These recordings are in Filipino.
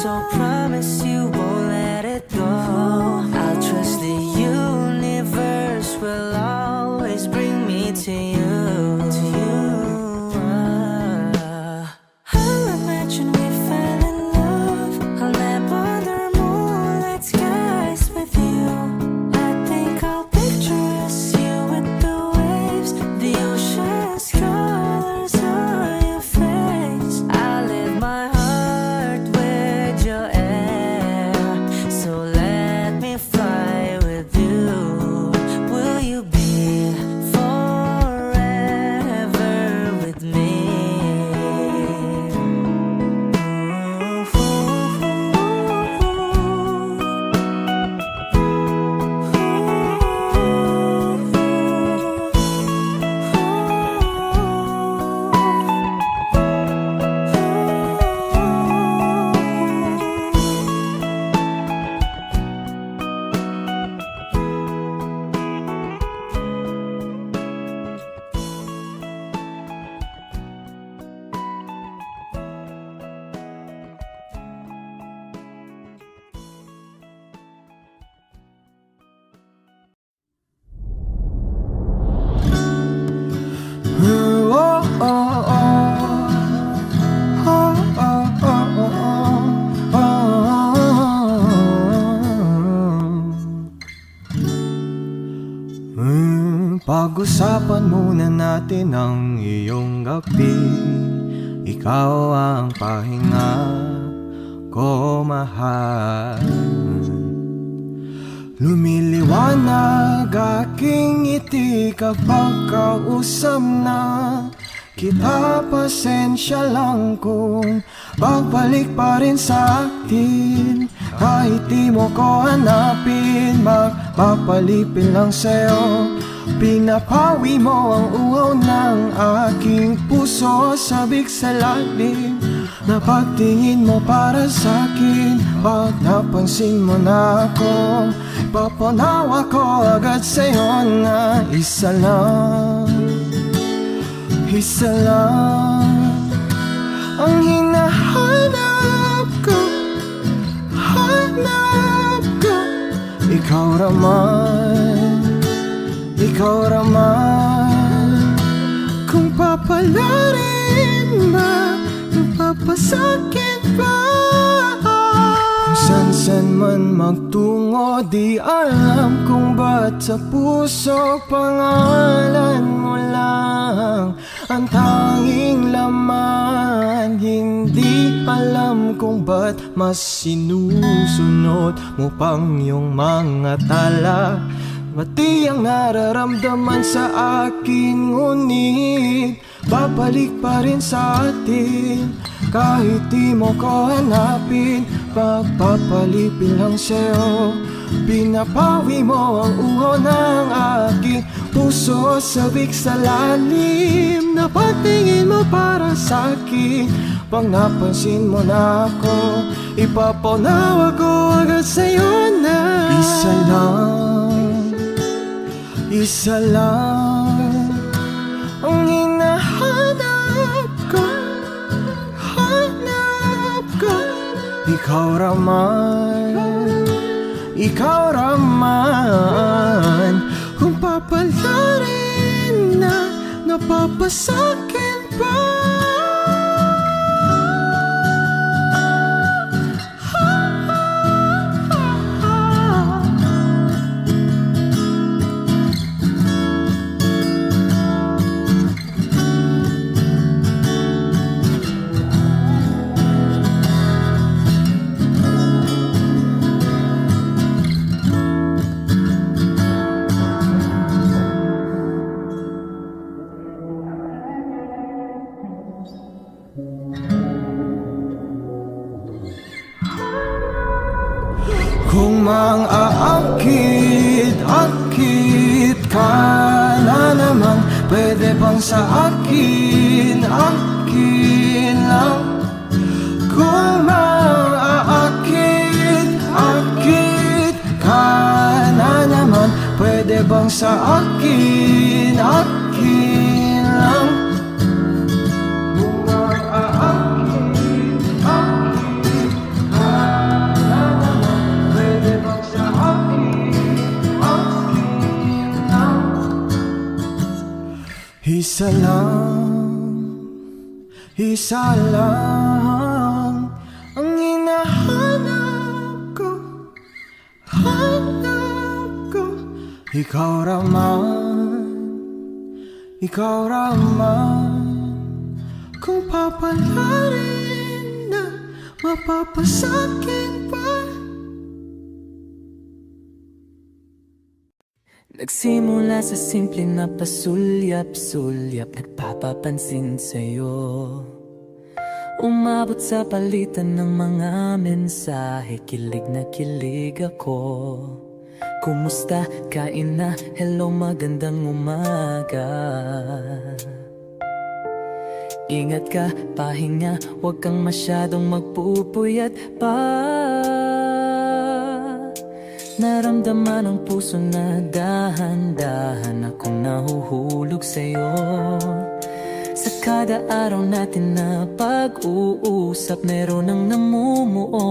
so promise you won't let it go. I'll trust the universe will always bring me to you. I'll imagine we fell in love. I'll nap under moonlit skies with you. I think I'll picture us, you with the waves, the ocean's colors on your face. I live my heart with your air, so let me fly with you. Will you be forever with me? Pag-usapan muna natin ang iyong gabi. Ikaw ang pahinga ko, mahal. Lumiliwanag aking ngiti kapag kausap na kita. Pasensya lang kung pagbalik pa rin sa akin. Kahit di mo ko hanapin, magpapalipin lang sa'yo. Pinapawi mo ang uhaw ng aking puso, sabik sa lalim na pagtingin mo para sa'kin. Pag napansin mo na ako, papanawa ko agad sa'yo na isa lang ang hinahanap ko, hanap ko. Ikaw raman, kung papalarin ba, kung papasakit ba. Kung san man magtungo, di alam kung ba't sa puso pangalan mo lang ang tanging laman. Hindi alam kung ba't mas sinusunod mo pang yung mga tala. Mati ang nararamdaman sa akin, ngunit babalik pa rin sa atin. Kahit di mo ko hanapin, pagpapalipin lang sa'yo. Pinapawi mo ang uho ng aking puso, sabik sa lalim na pagtingin mo para sa'kin. Pag napansin mo na ako, ipapanawa ko agad sa'yo na isa lang ang hinahanap ko, hanap ko. Ikaw raman, kung papalarin na napapasakin pa. Kung mang-aakit-akit ka na naman, pwede bang sa akin lang? Kung mang-aakit-akit ka na naman, pwede bang sa akin lang? Kung mang-aakit-akit ka Isa lang ang hinahanap ko, hanap ko. Ikaw raman, kung papalarin na mapapasakin pa. Nagsimula sa simple na pasulyap-sulyap, nagpapapansin sa'yo. Umabot sa palitan ng mga mensahe, kilig na kilig ako. Kumusta, kain na, hello, magandang umaga. Ingat ka, pahinga, huwag kang masyadong magpupuyat pa. Naramdaman ang puso na dahan-dahan akong nahuhulog sa'yo. Sa kada araw natin na pag-uusap, meron ang namumuo.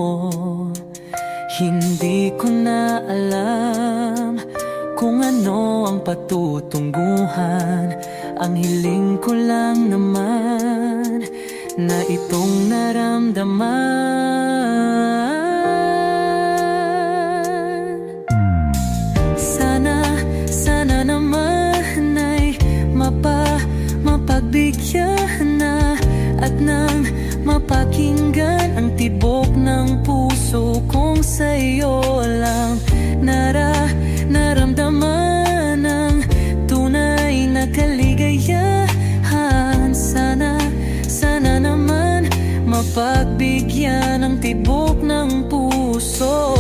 Hindi ko na alam kung ano ang patutunguhan. Ang hiling ko lang naman na itong naramdaman. Sana naman ay mapagbigyan na at nang mapakinggan ang tibok ng puso kong sa'yo lang naramdaman ang tunay na kaligayahan. Sana naman mapagbigyan ang tibok ng puso.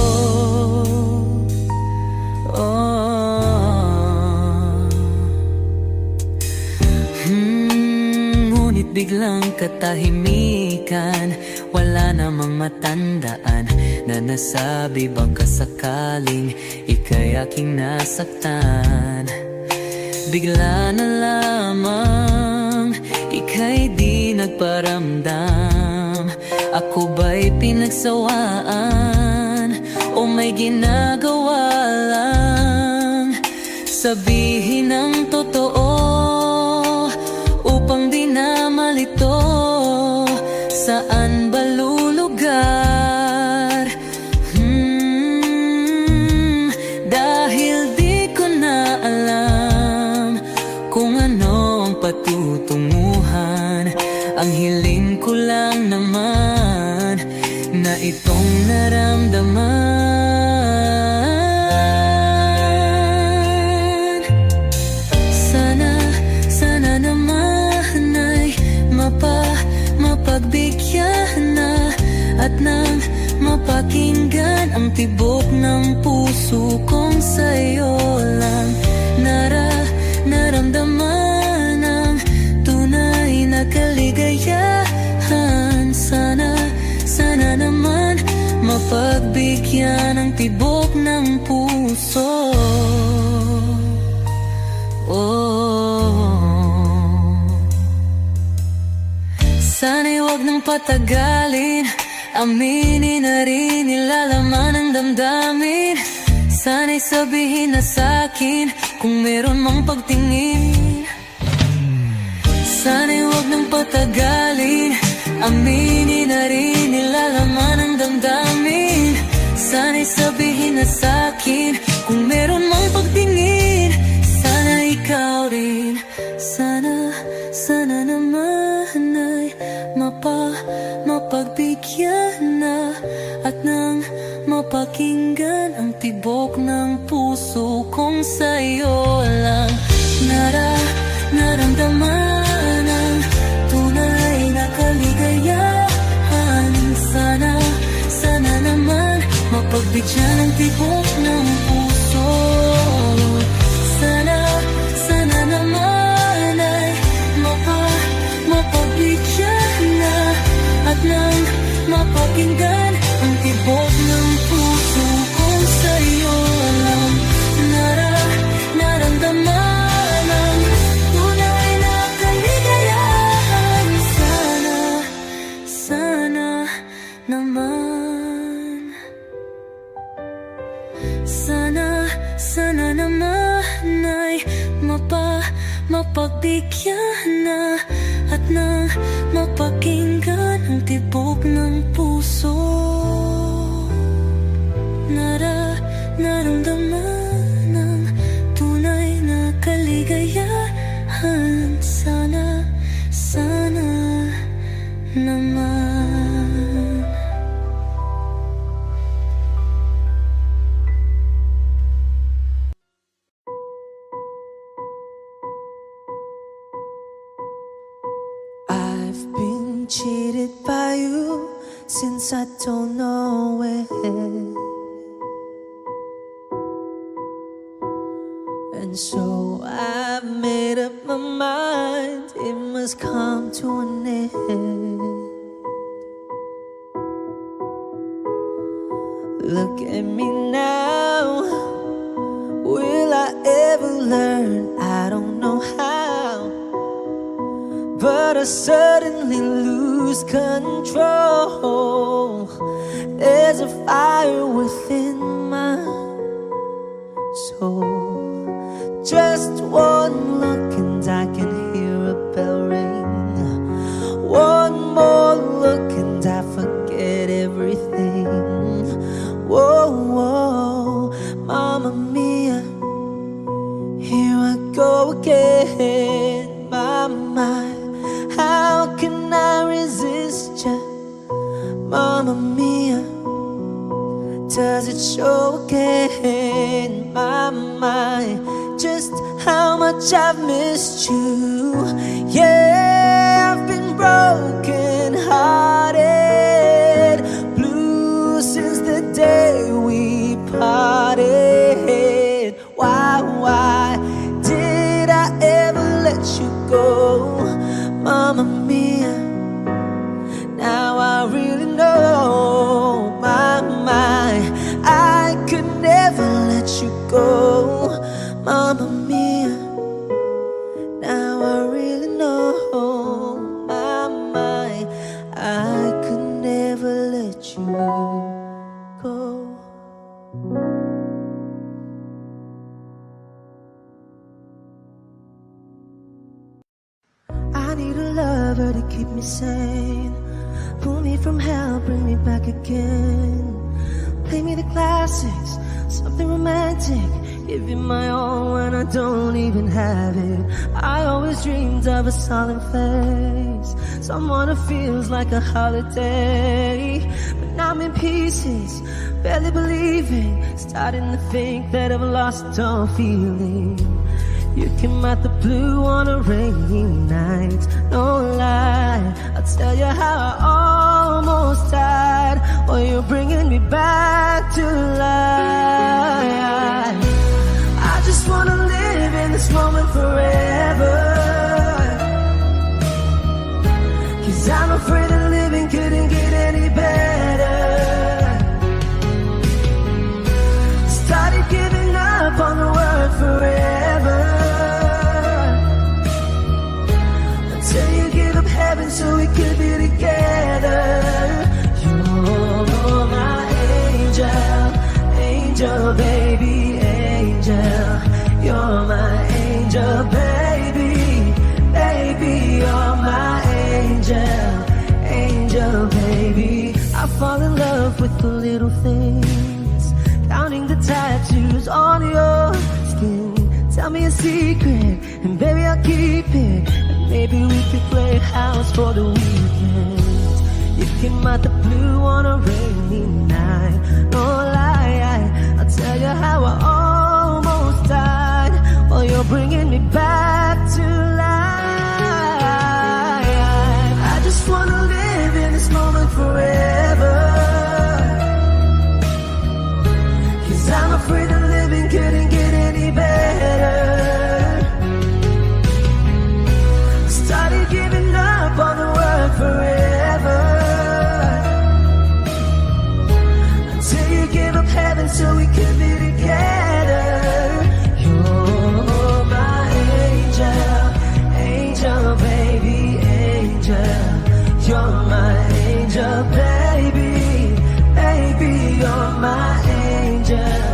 Ngunit biglang katahimikan, wala namang matandaan na nasabi baka sakaling ika'y aking nasaktan. Bigla na lamang ika'y di nagparamdam. Ako ba'y pinagsawaan o may ginagawa lang? Sabihin ang totoo upang di na malito. Saan ba lulugar? Dahil di ko na alam kung ano ang patutunguhan. Ang hiling ko lang naman na itong naramdaman. Sana naman ay mapagbigyan na at nang mapakinggan ang tibok ng puso kong sa'yo lang naramdaman ang tunay na kaligayahan. Sana naman mapagbigyan ang tibok ng puso. Sana'y huwag nang patagalin, aminin na rin nilalaman ang damdamin. Sana'y sabihin na sa'kin kung meron mang pagtingin. Sana'y huwag nang patagalin, aminin na rin nilalaman ang damdamin. Sana'y sabihin na sa'kin kung meron mang pagtingin. Sana ikaw rin, sana naman ay mapagbigyan na at nang mapakinggan ang tibok ng puso kong sa'yo lang naramdaman ang tunay na kaligayahan. Sana naman mapagbigyan ang tibok ng puso. Sana naman ay mapagbigyan na at nang mapakinggan ang tibok ng puso kong sa'yo lang naramdaman ang tunay na kaligayahan. Sana naman, sana naman ay mapagbigyan na at nang mapakinggan ang tibok ng puso. Naramdaman ng tunay na kaligayahan. Sana naman. I've been cheated by you since I don't know when. And so I've made up my mind, it must come to an end. Look at me now, will I ever learn? I don't know how, but I suddenly lose control. There's a fire within my soul. Just one look and I can hear a bell ring. One more look and I forget everything. Whoa, whoa, Mamma Mia, here I go again. My, how can I resist ya? Mamma Mia, does it show again? My, just how much I've missed you. Yeah, I've been broken hearted, blue since the day we parted. Why did I ever let you go? Mamma Mia, now I really know. My, I could never let you go. Mamma Mia, now I really know. My, I could never let you go. I need a lover to keep me sane, pull me from hell, bring me back again. Play me the classics, something romantic, give you my all when I don't even have it. I always dreamed of a solemn face, someone who feels like a holiday. But now I'm in pieces, barely believing, starting to think that I've lost all feeling. You came out the blue on a rainy night, no lie, I'll tell you how I almost died. Oh, you're bringing me back to life. I just wanna live in this moment forever, 'cause I'm afraid that living couldn't get any better. Started giving up on the word forever, until you give up heaven so we could be together. You're my angel, angel baby, angel. You're my angel baby, baby. You're my angel, angel baby. I fall in love with the little things, counting the tattoos on your skin. Tell me a secret, and baby I'll keep it. And maybe we could play house for the weekend. You came out the blue on a rainy night, no lie, I'll tell you how I almost died. Well, you're bringing me back to life. I just wanna live in this moment forever, 'cause I'm afraid that living couldn't get any better. Started giving up on the word forever, until you gave up heaven so we could be together. You're my angel, angel baby, angel. You're my angel baby, baby. You're my angel,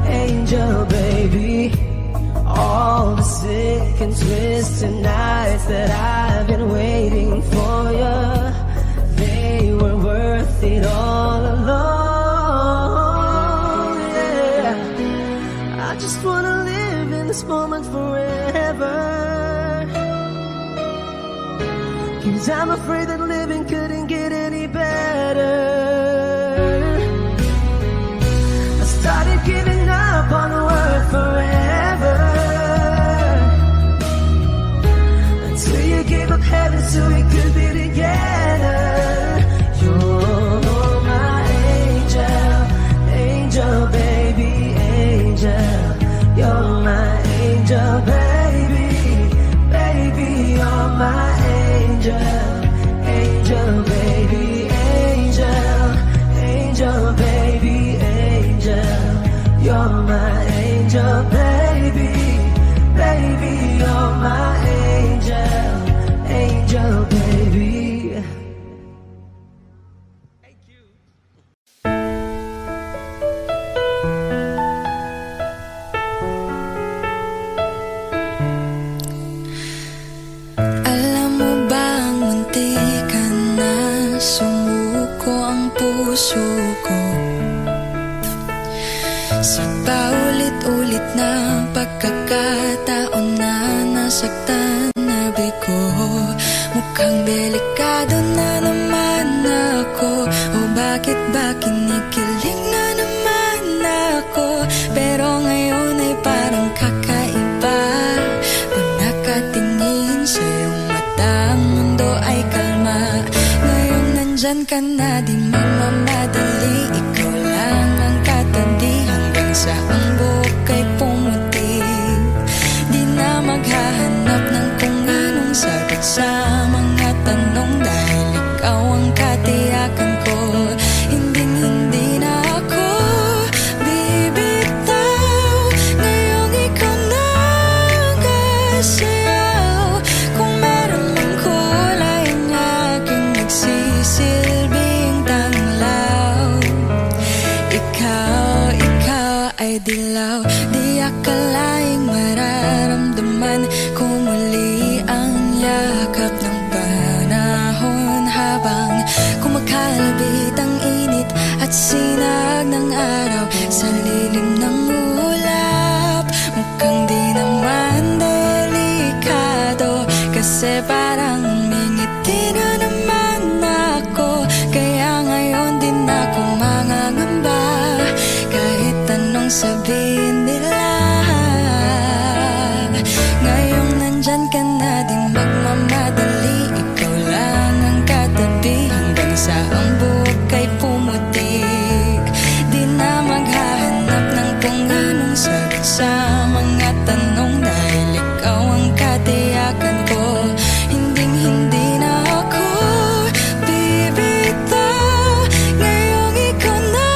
angel baby. All the sick and twisted nights that I've been waiting for you, they were worth it all along. Yeah, I just wanna live in this moment forever, 'cause I'm afraid that living couldn't get any better. I started giving up on the word forever, until you gave up heaven so we could be together. You're my angel, angel baby, angel. You're my angel baby, baby, you're my angel, angel baby, angel, angel baby, angel. You're my angel baby, baby, you're my angel, angel baby. Alam mo bang muntikan na sumuko ang puso ko sa paulit-ulit na pagkakataon na nasaktan na bigo. Mukhang delikado na naman ako, o bakit ba kinikilig na naman ako? Pero ngayon ay parang kakaiba, pag nakatingin sa iyong mata ang mundo ay kalma. Ngayong nandyan ka na, di magmamadali, ikaw lang ang katabi hanggang sa ang buhok ay pumuti. Di na maghahanap ng kung anong sagot sa mga tanong, dahil ikaw ang katiyakan ko. Hindi na ako bibitaw, ngayong ikaw na ang kasayaw. Kung meron mang kulay ang aking nagsisilbing tanglaw, ikaw ay dilaw. Di akalaing mararamdaman ko muli ang yakap ng panahon, habang kumakalabit ang init at sinag ng araw sa lilim ng ulap. Mukhang di naman delikado, kasi parang mingiti na naman ako. Kaya ngayon din ako mangangamba, kahit anong sabihin nila. Ngayong nandyan ka na, di magmamadali, ikaw lang ang katabi hanggang sa ang buhok ay pumuti. Di na maghahanap ng kung anong sagot sa mga tanong, dahil ikaw ang katiyakan ko. Hindi na ako bibitaw, ngayong ikaw na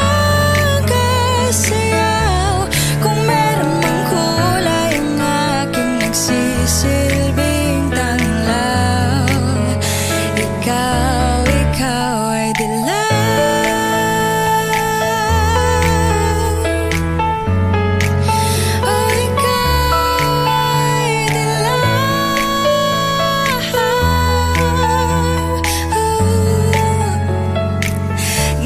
ang kasayaw. Kung meron mang kulay ang aking nagsisilbing tanglaw, ikaw ay dilaw. Oh, ikaw ay dilaw.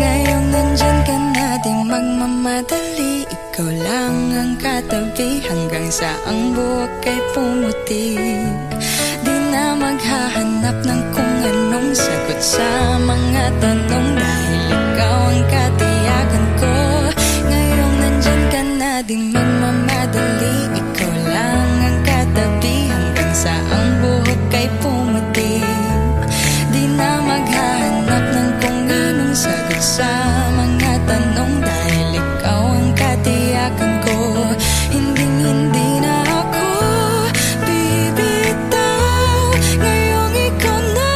Ngayong nandyan ka na, di magmamadali, ikaw lang ang katabi hanggang sa ang buhok ay pumuti. Di na maghahanap ng kung anong sagot sa mga tanong, dahil ikaw ang katiyakan ko. Ngayong nandyan ka na, di magmamadali, ikaw lang ang katabi hanggang sa ang buhok ay pumuti. Di na maghahanap ng kung anong sagot sa mga tanong, dahil ikaw ang katiyakan ko. Hindi na ako bibitaw, ngayong ikaw na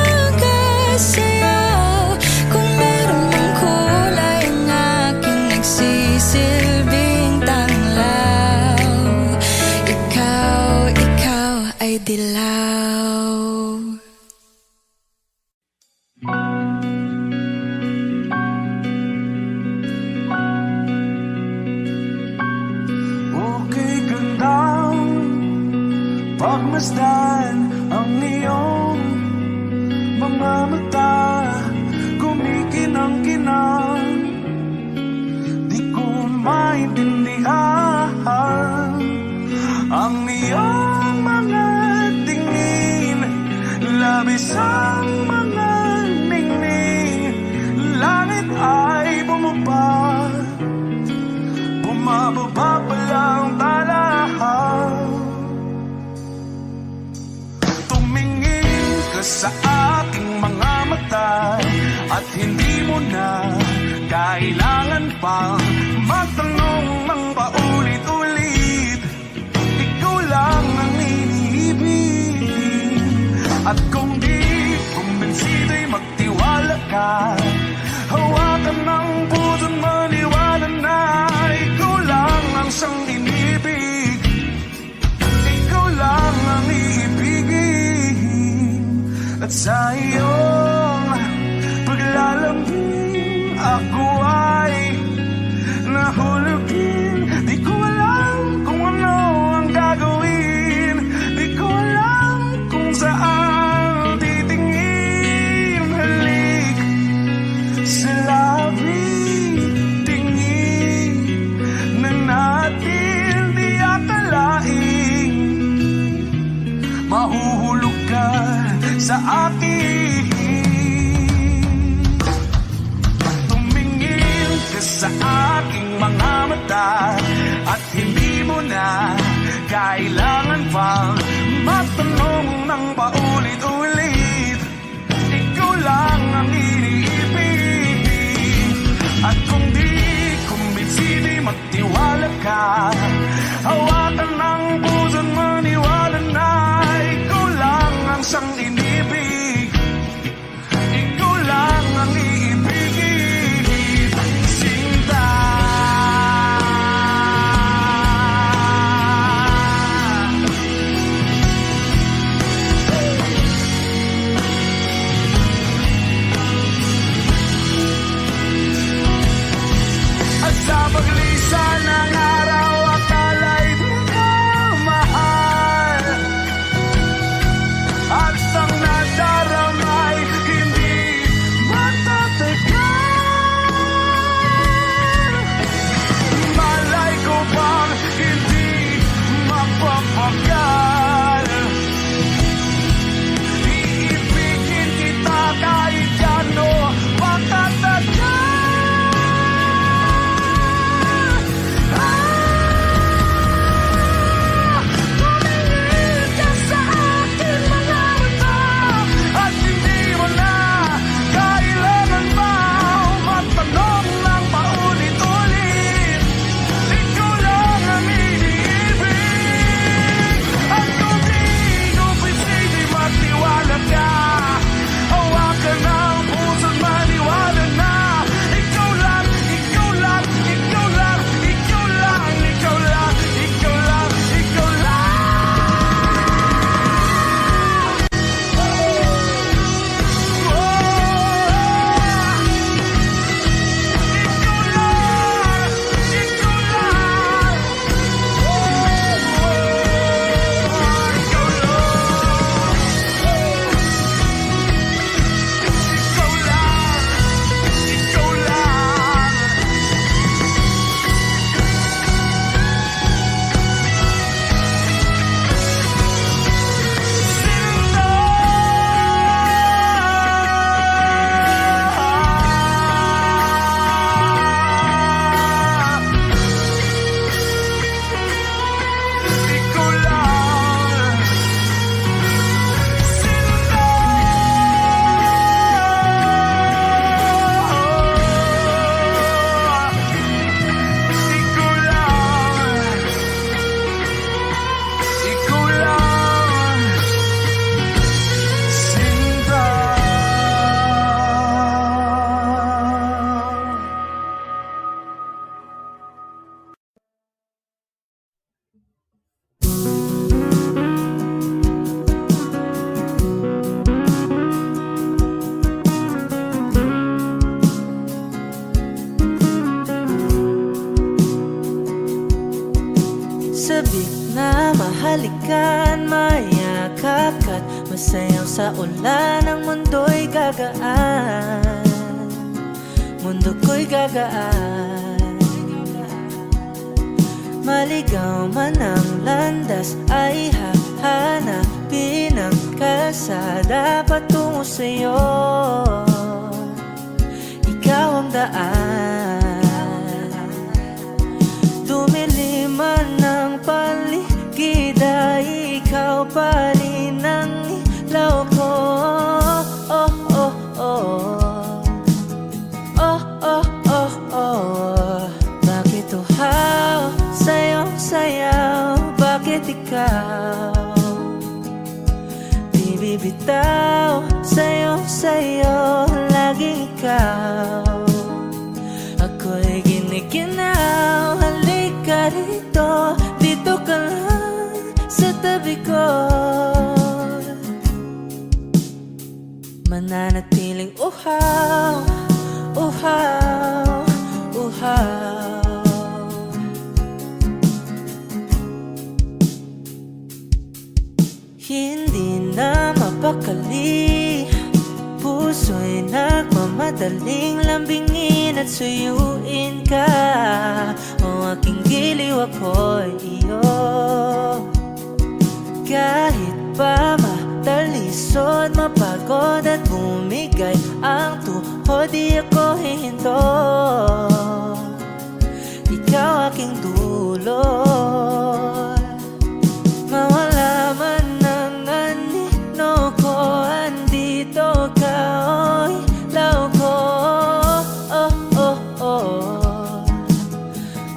ang kasayaw. Kung meron mang kulay ang aking nagsisilbing tanglaw, Pagmasdan ang iyong mga mata, kumikinang-kinang, di ko maintindihan ang iyong mga tingin, labis ang mga ningning. Langit ay bumaba, bumababa pa lang talahan. Tumingin ka sa aking mga mata at hindi mo na kailangan pang magtanong ng paulit-ulit. Ikaw lang ang iniibig, at kung di kumbinsido'y magtiwala ka. Hawakan ng puso't maniwala na ikaw lang ang siyang inibig. Ikaw lang ang iibigin, at sa iyong paglalambing ako ay nahulugin. Di ko alam kung ano ang gagawin, di ko alam kung saan titingin. Halik sa labi, tingin na natin di akalain mahuhulog ka sa akin. Tumingin ka sa aking mga mata at hindi mo na kailangan pang magtanong ng paulit-ulit. Ikaw lang ang iniibig, at kung di kumbinsido'y magtiwala ka. Hawakan ng puso't maniwala na ikaw lang ang siyang inibig. Ikaw lang ang iibigin, Sinta. At sa paglisan ng araw, akala'y di ka mahal, at ang nadaramay hindi matatagal. Malay ko bang hindi mapapagal, iibigin kita kahit gano pakatagal. Tumingin ka sa akin mga mata at hindi mo na kailangan pa magtanong ng paulit-ulit. Ikaw lang ang iniibig, at kung di kumbinsido'y magtiwala ka. Hawakan ng puso't maniwala na ikaw lang, ikaw lang, ikaw lang, ikaw lang, ikaw lang, ikaw lang, ikaw lang. Sabi na mahalikan, mayakap ka't masayaw sa ulan. Ang mundo'y gagaan, mundo ko'y gagaan. Maligaw man ang landas ay hahanapin ang kalsada patungo sa'yo. Ikaw ang daan, dumilim man ang paligid ay ikaw pa rin ang ilaw ko. Oh, oh, oh. Oh, oh, oh, oh. Bakit uhaw sa'yong sayaw? Bakit ikaw di bibitaw? Sa'yong sayo, laging ikaw. Ako'y giniginaw, halika rito, dito ka lang sa tabi ko. Mananatiling uhaw, uhaw, uhaw. Hindi na mapakali, puso'y nagmamadaling lambingin at suyuin ka. O aking giliw ako'y iyo. Kahit pa matalisod, mapagod at bumigay ang tuhod, di ako hihinto. Ikaw aking dulot, mawala man ang anino ko, andito ka, oy, law ko. Oh, oh, oh.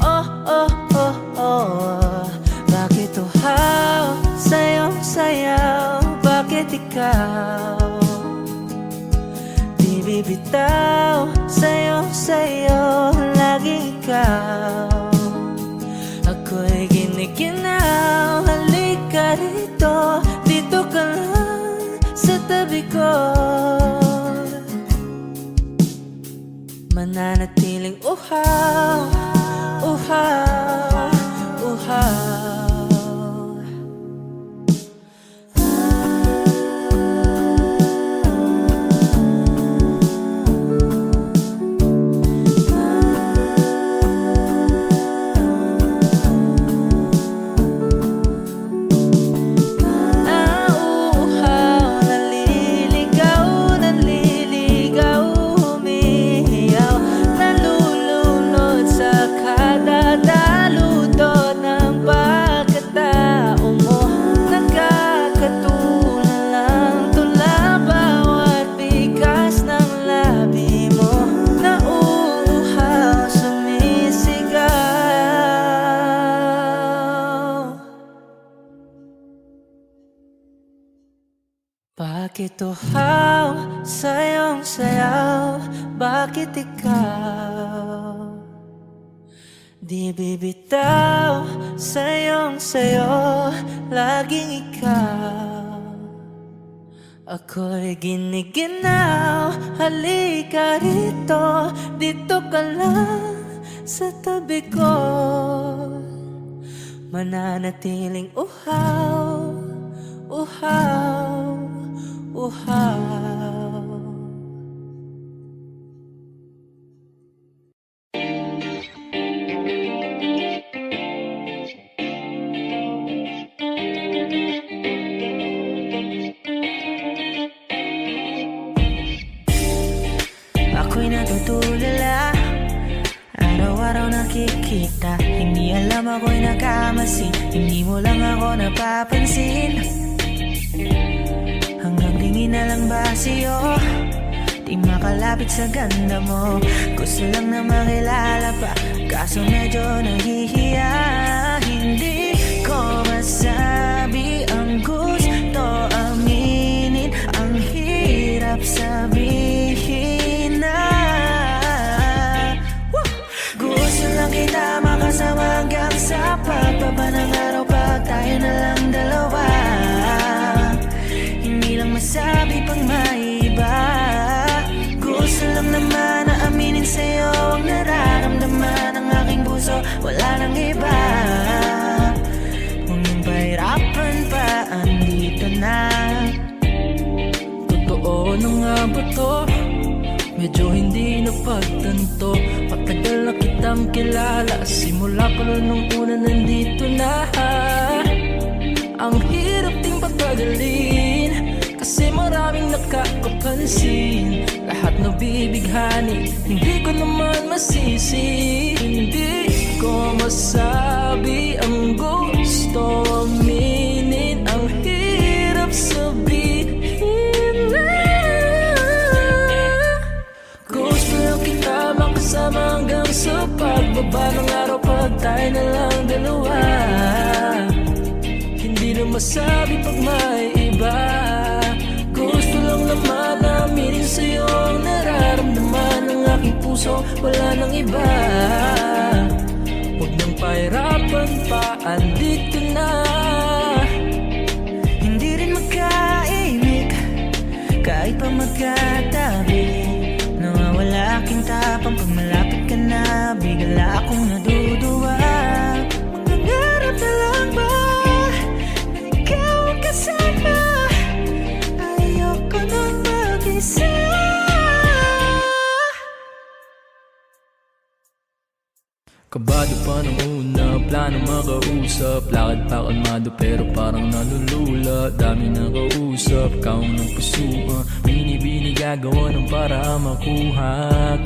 Oh, oh, oh, oh. Bakit uhaw sa'yong sayaw? Bakit ikaw di bibitaw? Sa'yong sayo, laging ikaw. Ako'y giniginaw, halika rito, dito ka lang sa tabi ko. Mananatiling uhaw, uhaw, uhaw. Bakit uhaw sa'yong sayaw? Bakit ikaw di bibitaw? Sa'yong sayo, laging ikaw. Ako'y giniginaw, halika rito, dito ka lang sa tabi ko. Mananatiling uhaw, uhaw, uhaw. Ako'y natutulala, araw-araw nakikita. Hindi alam ako'y nakamasi, hindi mo lang ako napapansin. Hanggang tingin na lang ba sa'yo, di makalapit sa ganda mo. Gusto lang na makilala pa, kaso medyo nahihiya. Hindi ko masabi ang gusto aminin, ang hirap sabihin na. Gusto lang kita makasama hanggang sa pagbaba ng araw, pag tayo na lang dalawa. Hindi lang masabi pang maiba, gusto lang naman na aminin sa'yo ang nararamdaman ng aking puso. Wala nang iba, kung to medyo hindi napagtanto. Matagal na kitang kilala, simula pa rin nung una nandito na. Ang hirap ding patagalin, kasi maraming nakakapansin. Lahat nabibighani, hindi ko naman masisi. Hindi ko masabi ang gusto aminin, ang hirap sabihin na. Gusto lang kita makasama hanggang sa pagbaba ng araw, pag tayo na lang dalawa. Hindi na masabi pag may iba. Gusto lang naman aminin sa'yo ang nararamdaman ng aking puso, wala nang iba. Huwag nang pahirapan pa, andito na. Hindi rin magkaimik kahit pa magkatabi. Nawawala aking tapang pag malapit ka na, bigla akong naduduwa. Mangangarap na lang ba na ikaw ang kasama? Ayoko nang mag-isa. Kabado pa ng una, plano makausap. Lakad pa kalmado pero parang nalulula. Dami na kausap, kaong ng pusuan. Binibini gagawa ng para makuha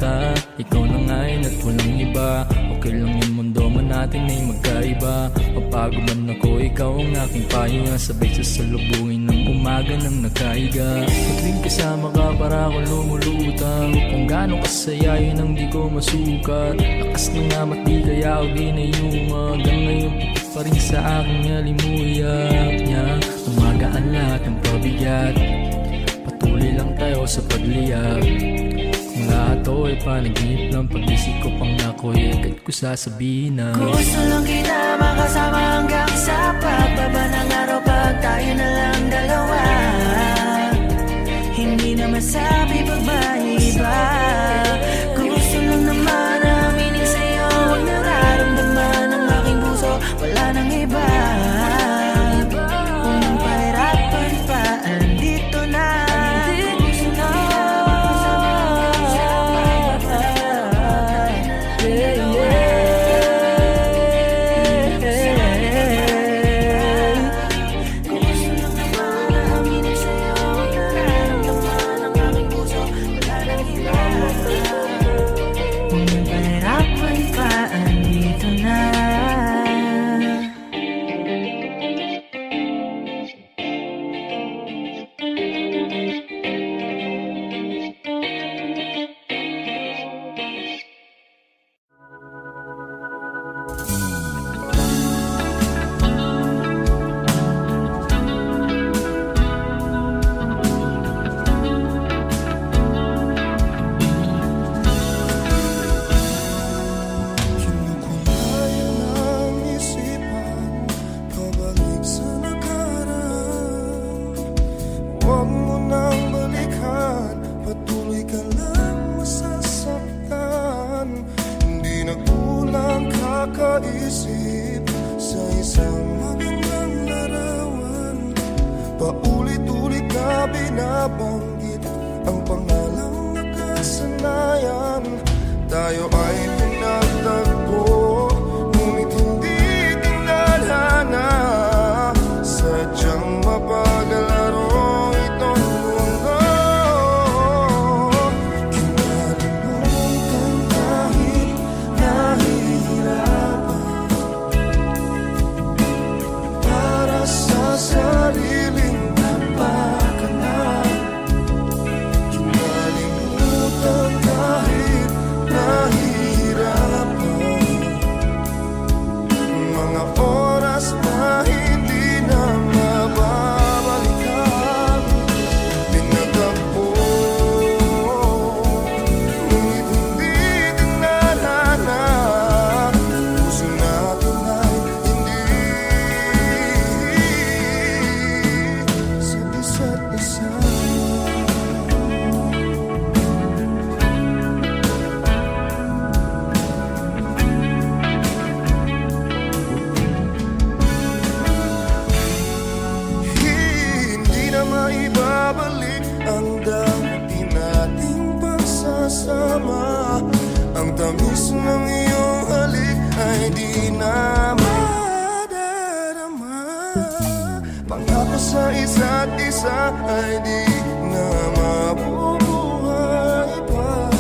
ka. Ikaw na ngayon at walang iba. Okay lang yung mundo man natin ay magkaiba. Mapagod man ako, ikaw ang aking pahinga. Sabay sasalubungin ng umaga nang nakahiga. Tuwing kasama ka para akong lumulutang. Kung gaano kasaya yun ang di ko masukat. Lakas ng amat di kaya ako ginayuma. Hanggang ngayon pa rin sa aking alimuyak niya. Umagaan lahat ng pabigat, patuloy lang tayo sa pagliyab. Kung lahat to ay panaginip lang, pag-isip ko pang ako'y agad ko sasabihin na gusto lang kita makasama hanggang sa pagbaba ng araw, pag tayo na lang dalawa. Hindi na masabi pag may iba. Gusto lang naman aminin sa'yo ang nararamdaman ng aking puso, wala nang iba. Kung nang pahirapan pa, andito na. Gusto na gusto lang naman aminin sa'yo ang nararamdaman ng aking puso, wala nang iba. Kung nang pahirapan pa, andito na. Kinukulay ng isipan, pabalik sa nakaraan. Huwag mo nang balikan, patuloy ka lang masasaktan. Hindi nagkulang kakaisip sa isang magandang larawan. Paulit-ulit na binabanggit ang pangalang nakasanayan. Tayo ay pinagtagpo, ngunit hindi tinadhana. Sadyang mapagalaro itong mundo. Kinalimutan kahit nahihirapan, para sa sariling napakanan. Kinalimutan kahit nahihirapan, di na madarama. Pangako sa isa't isa ay di na mabubuhay pa.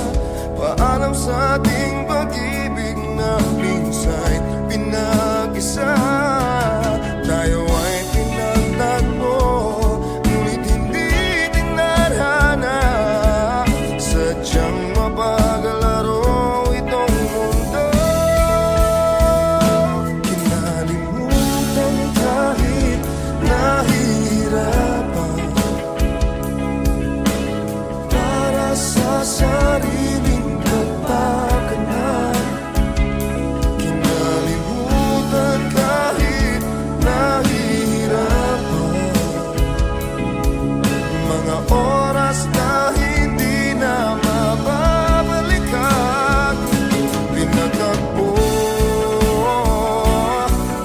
Paalam sa ating pag-ibig na minsa'y pinag-isa. Tayo ay pinagtagpo, ngunit hindi tinadhana. Sadyang mapagalaro itong mundo. Kinalimutan kahit nahihirapan, para sa sariling kapakanan. Kinalimutan kahit nahihirapan, mga oras na hindi na mababalikan. Pinagtagpo,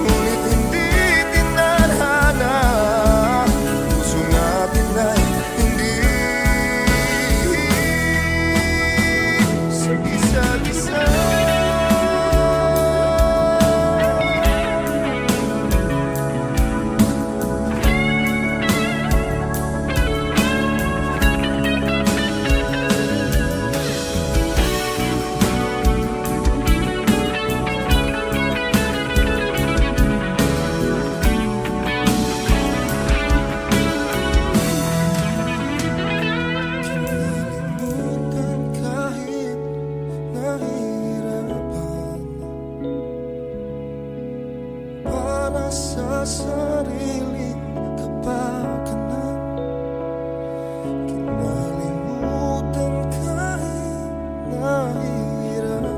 ngunit hindi tinadhana. Puso natin ay hindi sa isa't isa. Kinalimutan kahit nahihirapan, para sa sariling kapakanan. Kinalimutan kahit nahihirapan,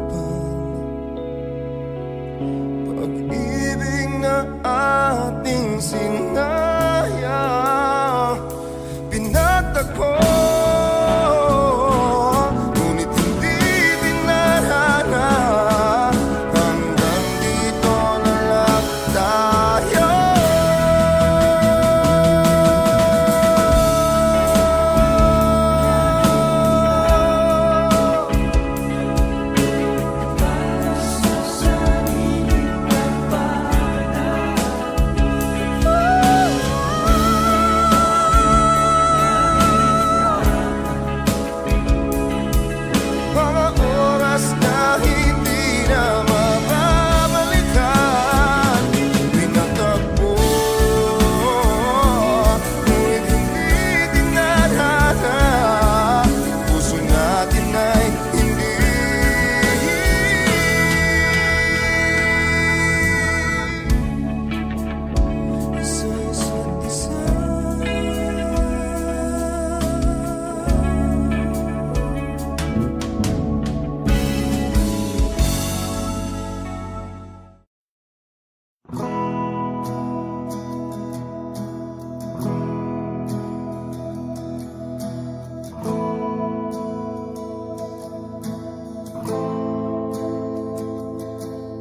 pag-ibig na ating sinaya. Pinagtagpo, ngunit hindi tinadhana. Hanggang dito na lang tayo. Mga oras na hindi na mababalikan. Pinagtagpo, ngunit hindi tinadhana. Puso natin ay hindi sa isa't isa.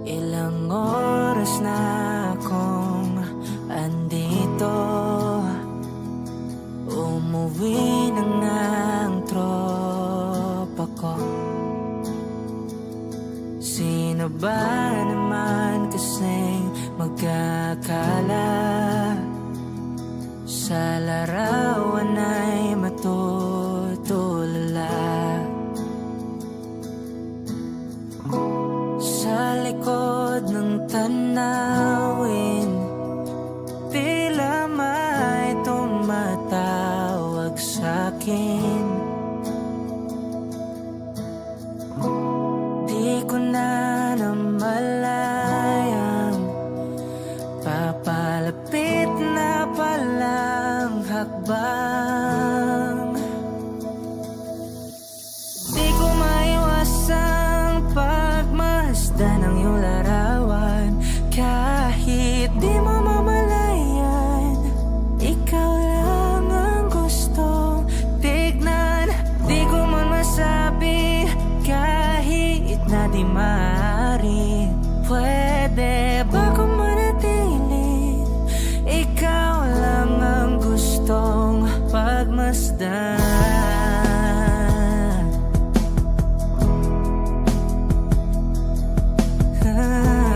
Ilang oras na akong andito, umuwi na nga ang tropa ko. Sino ba naman kasing magkakala sa larawan ay matutulala? Sa likod ng tanawin, tila may tumatawag sa'kin. Di ko na namalayang papalapit na palang hakbang. Di ko maiwasang pagmasdan ng iyong larawan. Kahit di mo mamalayan, ikaw lang ang gustong tignan. Di ko man masabi kahit na di maaari. Pwede ba kung manatili? Ikaw lang ang gustong pagmasdan. Ah.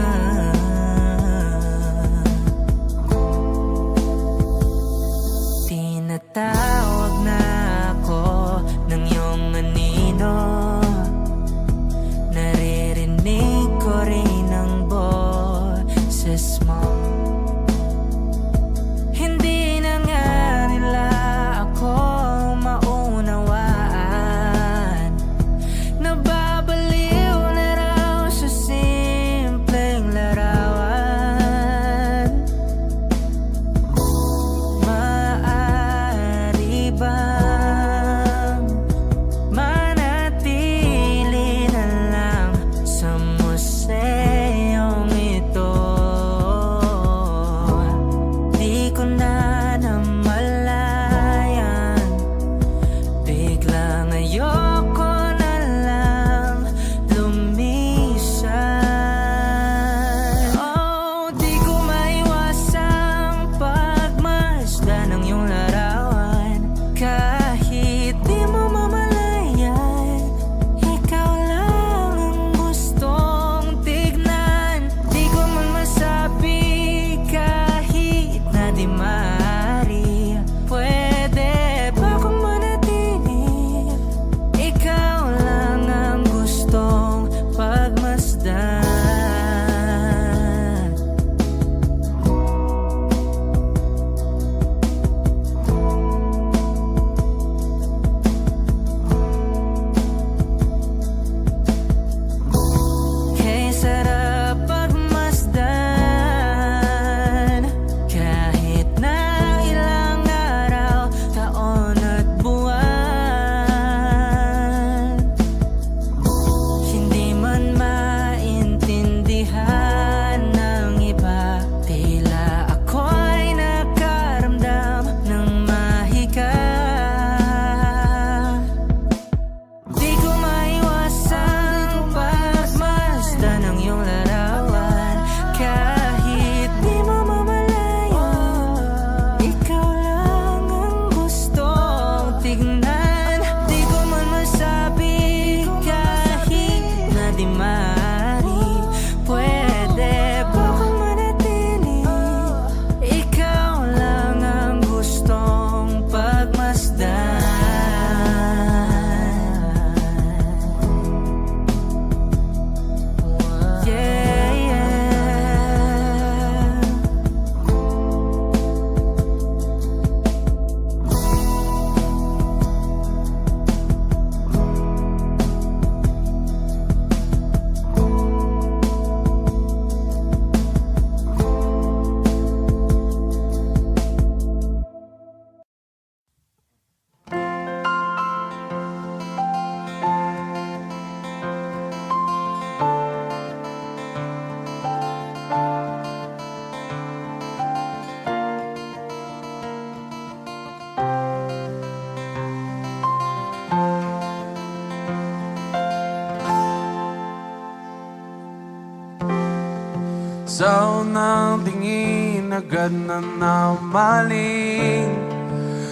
Sa unang tingin agad na namaling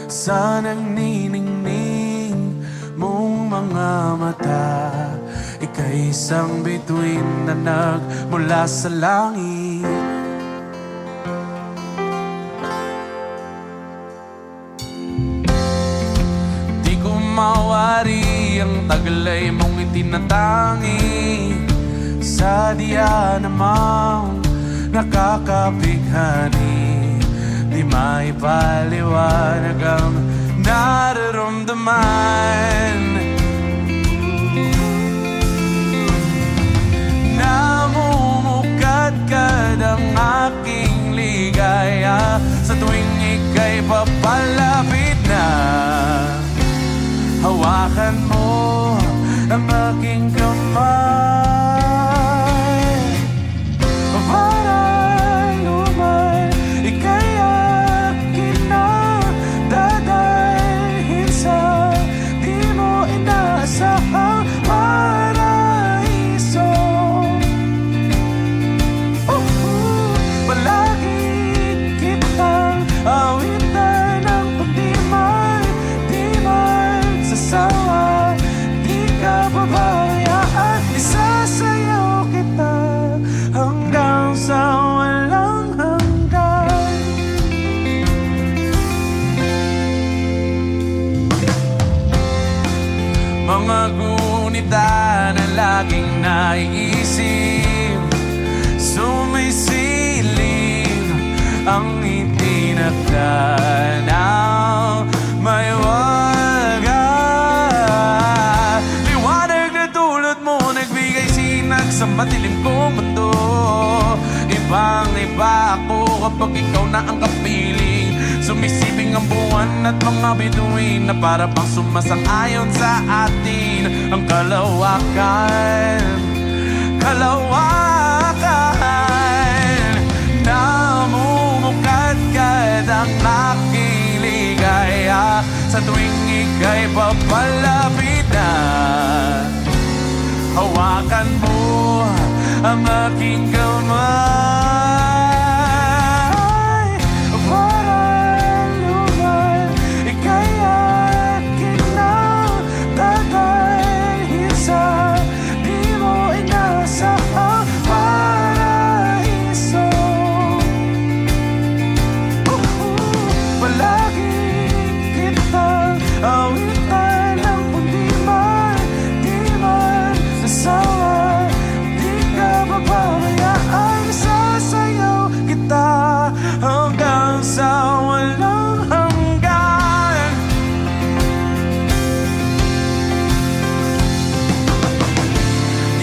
sa nagniningning mong mga mata. Ika'y isang bituin na nagmula sa langit. Di ko mawari ang taglay mong itinatangi sa diya namang nakakabighani. Di maipaliwanag ang nararamdaman. Namumukadkad ang aking ligaya sa tuwing ika'y papalapit na. Hawakan mo ang aking kamay. Para luman, ika'y akin na dadalhin sa di mo inaasahang paraiso. Palagi kitang awitan ng pagdimay, di magsasawa, di ka pabayaan. Isasayaw kita hanggang sa walang hanggan. Mga gunita na laging naiisip, sumisilip ang itinakda ng may waga. Liwanag na tulad mo nagbigay sinag sa madilim kong mundo. Ibang iba ako kapag ikaw na ang kapiling. Sumisibing ang buwan at mga bituin na para pang sumasang-ayon sa atin. Ang kalawakan, kalawakan. Namumukadkad ang aking ligaya sa tuwing ika'y papalapit na. Hawakan mo ang aking kamay. Para luman, ika'y akin na dadalhin sa di mo inaasahang paraiso. Palagi kitang awitan ng pundiman, di man sasawa, di ka papabayaan. Sasayaw kita hanggang sa walang hanggan.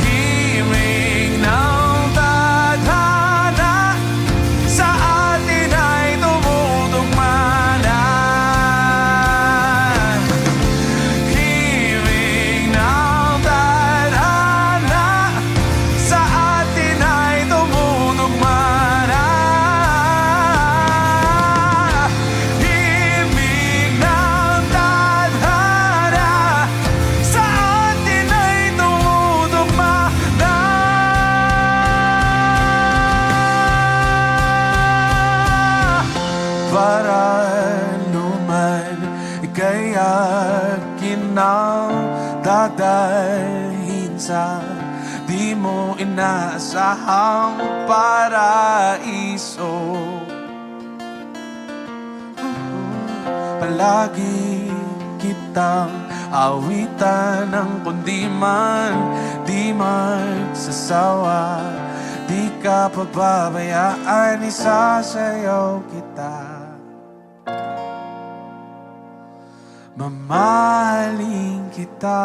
Himig ng tadhana sa atin ay tumutugma na. Himig ng tadhana sa atin ay tumutugma na. Himig ng tadhana sa atin ay tumutugma na. Para luman, ika'y akin na dadalhin sa di mo inaasahang paraiso. Palagi kitang awitan ng kundiman, di magsasawa, di ka pababayaan. Isasayaw kita, mamahalin kita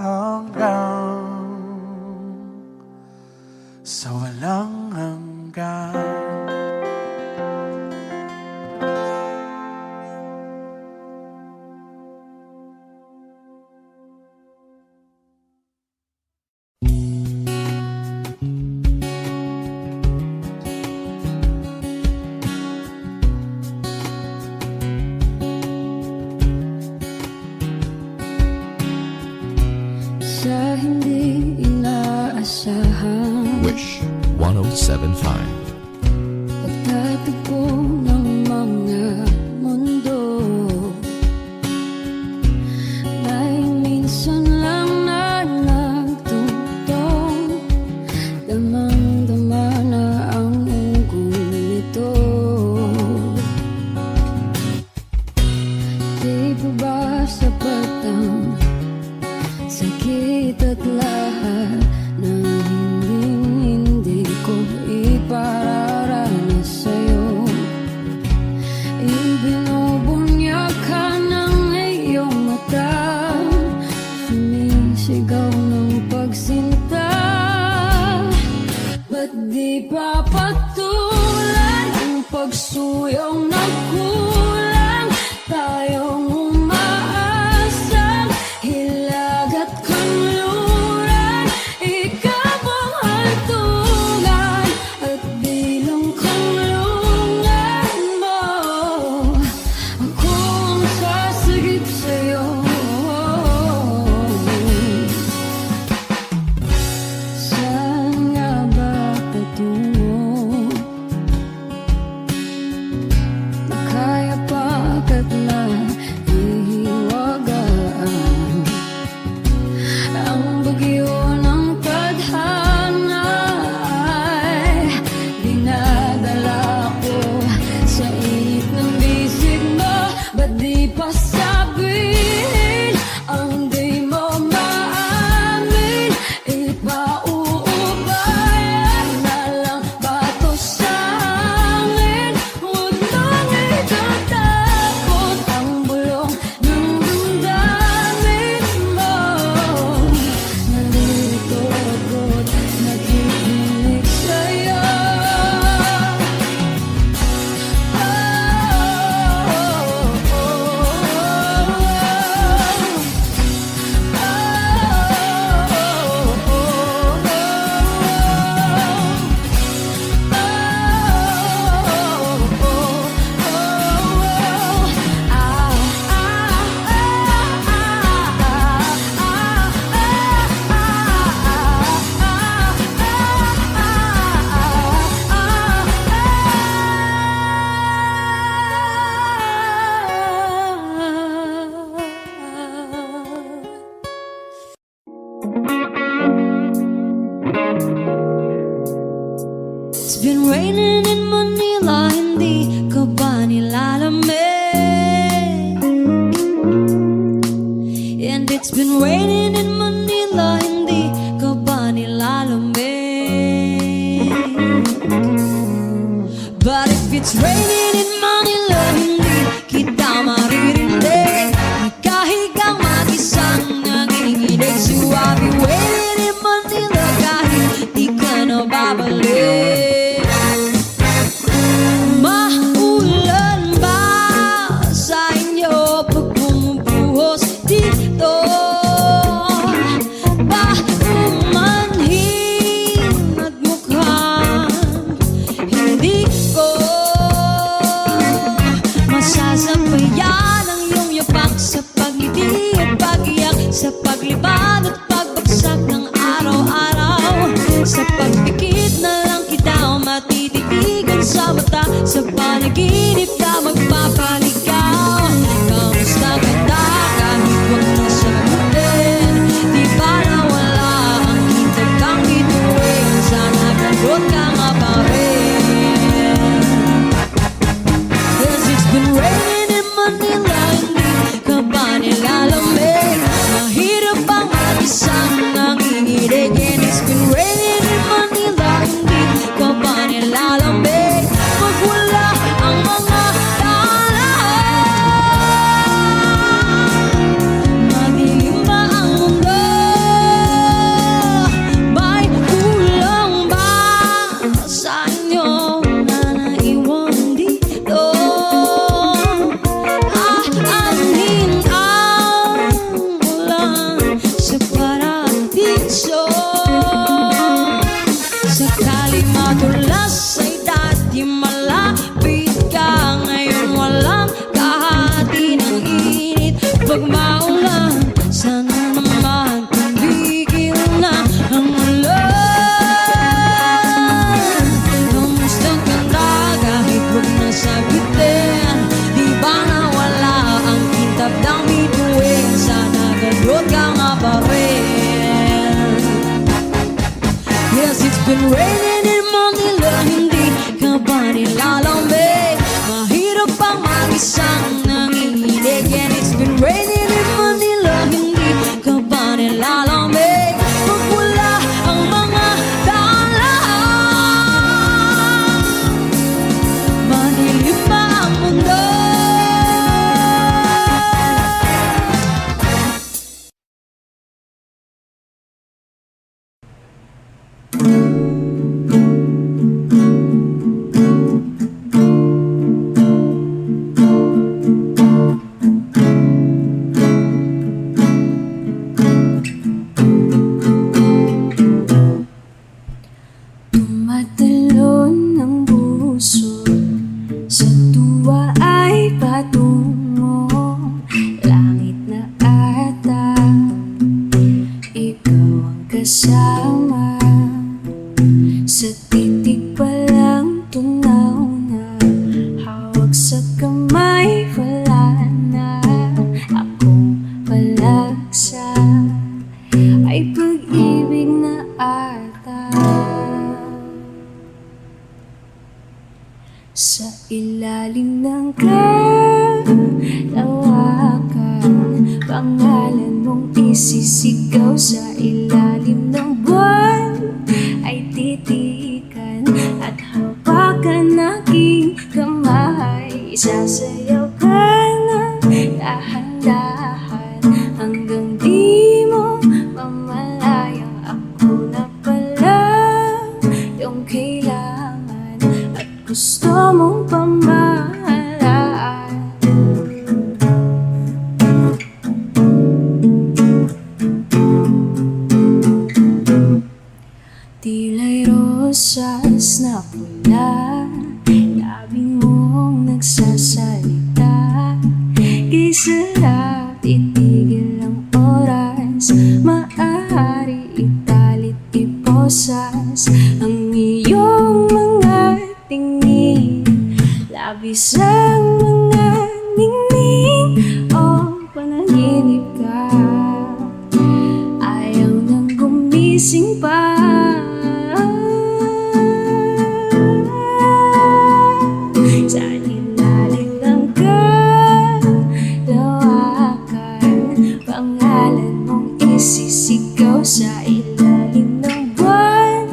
hanggang sa walang hanggan. Sa hindi inaasahan, Wish. 1075. Pagtatagpo ng mga mundo, may minsan lang na nagtutong, damang-dama na ang ungkol nito. Di pa ba sapat ang sakit at lahat na hindi ko ipararanas sa'yo? Ibinubunya ka ng iyong mata, sumisigaw ng pagsinta. Ba't di pa patulan ang pagsuyong na kulang? Tayong umaasang hilag at kanluran, ikaw ang hantungan at bilang kanlungan mo. Ako ang sasagip sa'yo. Saan nga ba patungo? Kaya pagkat na ihiwagaan ang bagyo ng tadhana ay dinadala ko sa init ng bisig mo. Ba't di pa sabihin ang di mo maamin? Ipauubayan na lang ba to sa amin? Huwag nang itatakot ang bulong ng damdamin mo. Nalilito ako't nakikinig sa'yo. It's been raining in Manila, hindi ka ba nilalamig? And it's been raining in Manila, hindi ka ba nilalamig? But if it's raining in Manila, hindi kita maririnig. Nagkahigang mag-isang nanginginig. So I'll be waiting in Manila kahit di ka na babalik. Maulan ba sa inyo pag bumubuhos dito? Ba umanhin at mukhang hindi ko masasabayan ang iyong yapak sa pag-ibig at pag-iyak, sa paglibad at pagbagsak ng araw-araw. Sa pagpikit na lang kita matititigan sa mata, sa panaginip ka magpapaligaw. Kamusta kita kahit wag na sagutin? Di ba nawala ang hintay kang bituin? Sana gano'n ka nga pa rin. 'Cause it's been raining in Manila, hindi ka ba nilalamig? Mahirap bang mag-isang nanginginig? And it's been raining in Manila, hindi ka ba nilalamig? Pag wala ang mga daan, madilim ba ang mundo? May kulang ba sa inyo na naiwan dito? Aanhin ang ulan sa paradiso. Sakali madulas ay dati malapit ka, ngayon walang kahati ng init. Pag maulan, sana naman tumigil na ang ulan. Bawat talon ng puso sa tuwa ay patungo langit na ata. Ikaw ang kasama sa titig pa lang tunaw na hawak sa kamay wala na akong palaksa ay pag-ibig na ata. Sa ilalim ng kalawakan, pangalan mong isisigaw. Sa ilalim ng buwan ay titikan at hawakan aking kamay. Sasayaw ka ng dahan-dahan hanggang di mo mamalayang ako na pala yung kailangan at gusto mong pamahalaan. Tila'y rosas na pula, labing mong nagsasalita. Kay sarap itigil ang oras, maaari italit iposas ang iyong mga tingin. Labis ang mga ningning o panaginip ka, ayaw nang gumising pa. Sa ilalim ng kalawakan, pangalan mong isisigaw. Sa ilalim ng buwan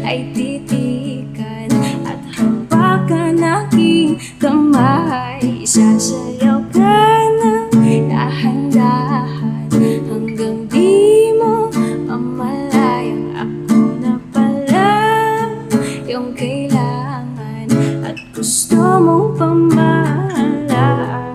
ay titikan at hawakan aking kamay. Sasayaw ka ng dahan-dahan hanggang di mo mamalayang ako na pala yung kailangan at gusto mong pamahalaan.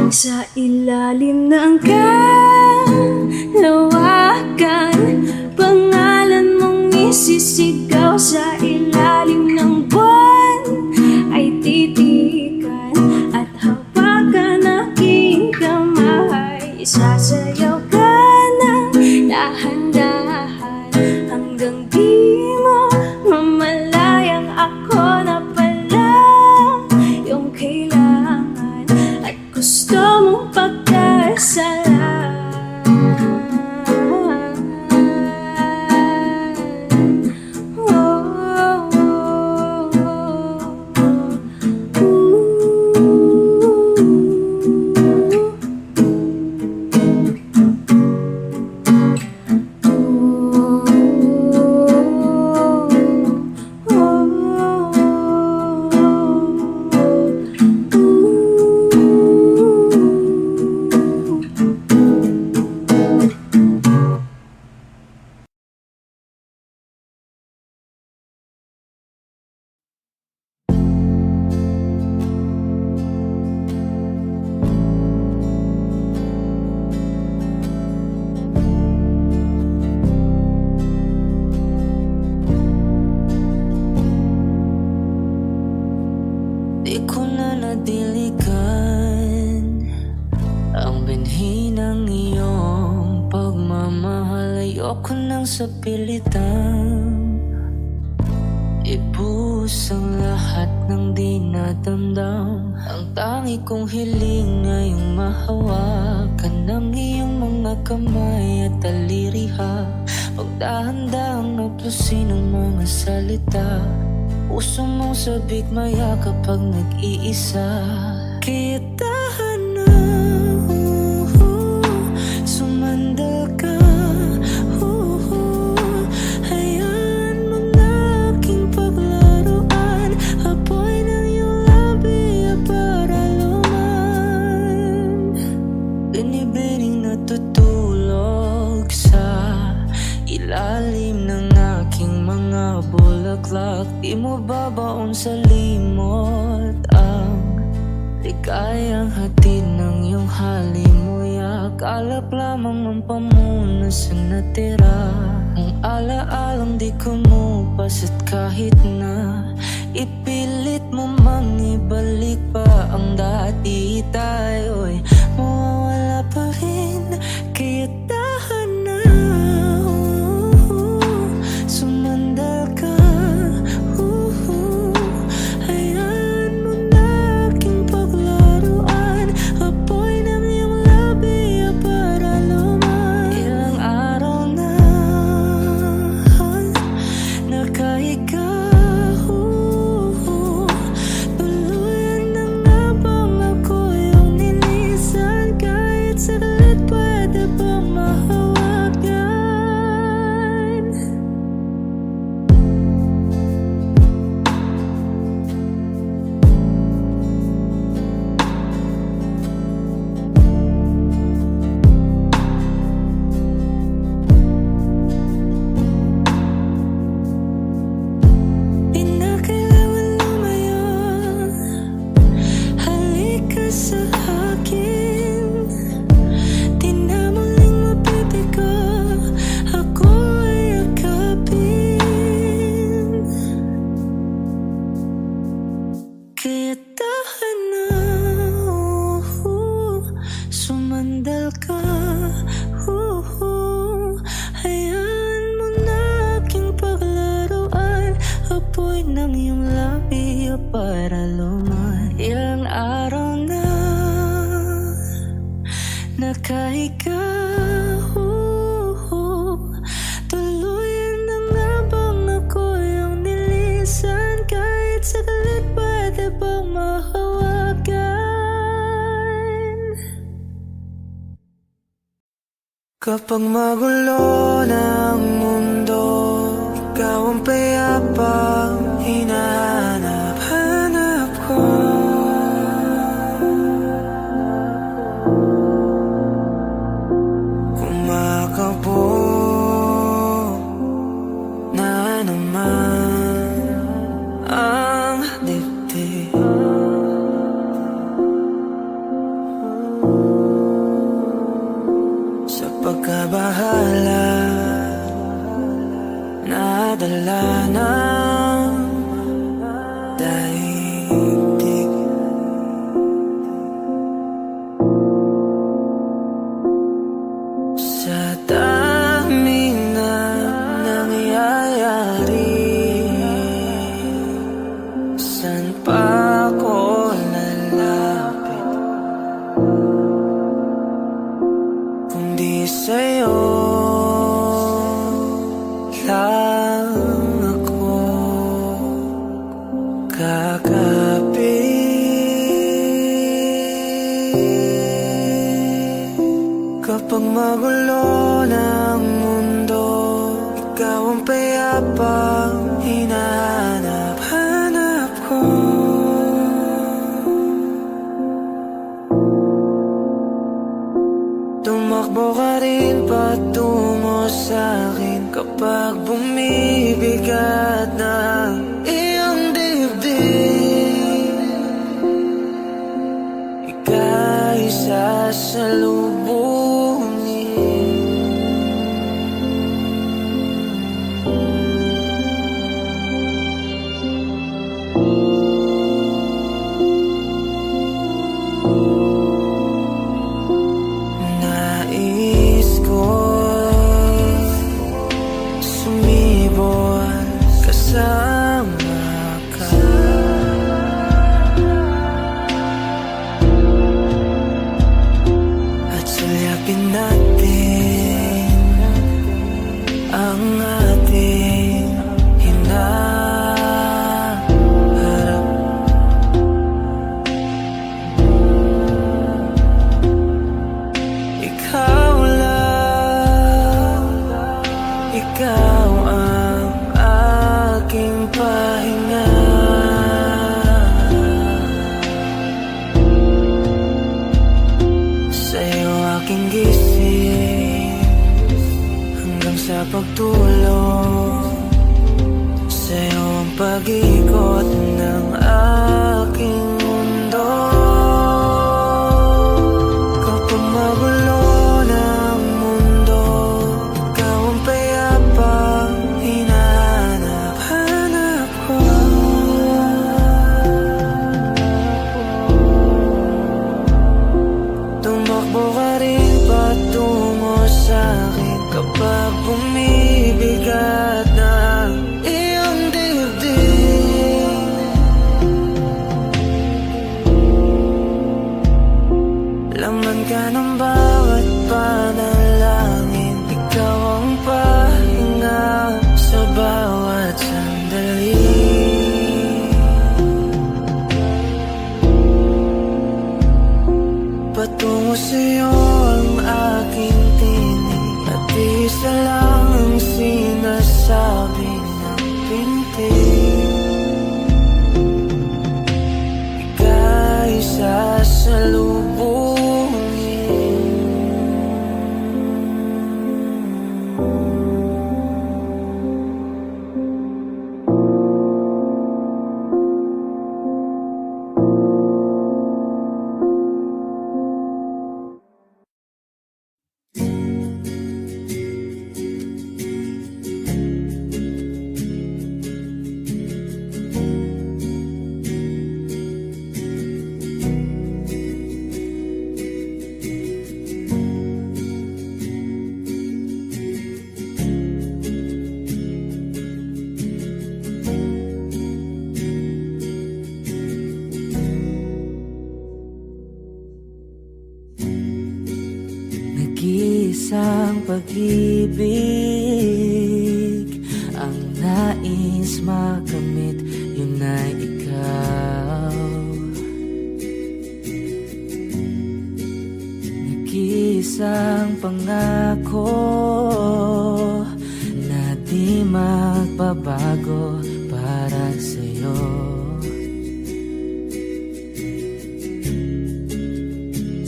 Sa ilalim ng kalawakan, pangalan mong isisigaw. Sa ilalim ng buwan ay titikan at hawakan aking kamay. Sasayaw ka ng dahan-dahan hanggang di mo mamalayang ako na pala yung kailangan at gusto mong pagkasalan. Di ko na nadiligan ang binhi ng iyong pagmamahal. Ayoko nang sa pilitan ibuhos ang lahat ng di nadamdam. Ang tangi kong hiling ngayong mahawakan ng iyong mga kamay at taliriha. Pagdahan-dahang naplusin ang mga salita, puso mong sabik maya kapag nag-iisa. Kaya tahan na, sumandal ka. Hayaan mo na aking paglaruan, apoy ng iyong labi para luman. Binibining natutuwa bulaklak, di mo babaon sa limot ang ligayang hatid ng iyong halimuyak. Alap lamang ng pamuna sa natira, ang alaalang di kumupas. At kahit na ipilit mo mang ibalik pa ang dati, tayo'y mawawala pa rin. Kaya tahan na, sumandal ka. Hayaan mo na aking paglaruan, apoy ng iyong labi para luman. Ilang araw na nakahiga, tuluyan na nga bang ako yung nilisan? Kahit saglit pwede bang mahawagan? Di na kailangan lumayo, halika sa akin. Di na muling mabibigo, ako ay yakapin. Kaya tahan na, sumandal ka. Hayaan mo na aking paglaruan, apoy ng iyong labi para luman. Ilang araw na nakahiga, tuluyan na nga bang ako yung nilisan? Kahit saglit pwede bang mahawagan? Kapag magulo ng mundo, ikaw ang payapang hinahanap-hanap ko. Kumakabog na naman ang dibdib. Sa pagkabahala, nadala ng daigdig. Sa dami na nangyayari, saan pa ako lalapit kundi sa'yo lang ako kakapit. Kapag magulo ng mundo, ikaw ang payapang hinahanap-hanap ko. Tumakbo ka rin patungo sa'kin kapag bumibigat na iyong dibdib. Ika'y sasalubungin. Nais ko sumibol kasama ka. At sulyapin natin ang ating hinaharap. Ikaw lang, ikaw ang aking pahinga. Sa'yo aking gising hanggang sa pagtulog. Sa'yo pag-ikot ng aking mundo. Kapag magulo ng mundo, ikaw ang payapang hinahanap ko. Tumakbo ka rin patungo sa'kin kapag bumibigat na iyong dibdib. Laman ka ng bawat panalangin, ikaw ang pahinga sa bawat sandali. Patungo sa'yo ang aking tinig, at isa lang ang sinasabi ng pintig. Ika'y sasalubungin. Nag-iisang pag-ibig ang nais makamit, yun ay ikaw. Nag-iisang pangako na di magbabago para sa'yo.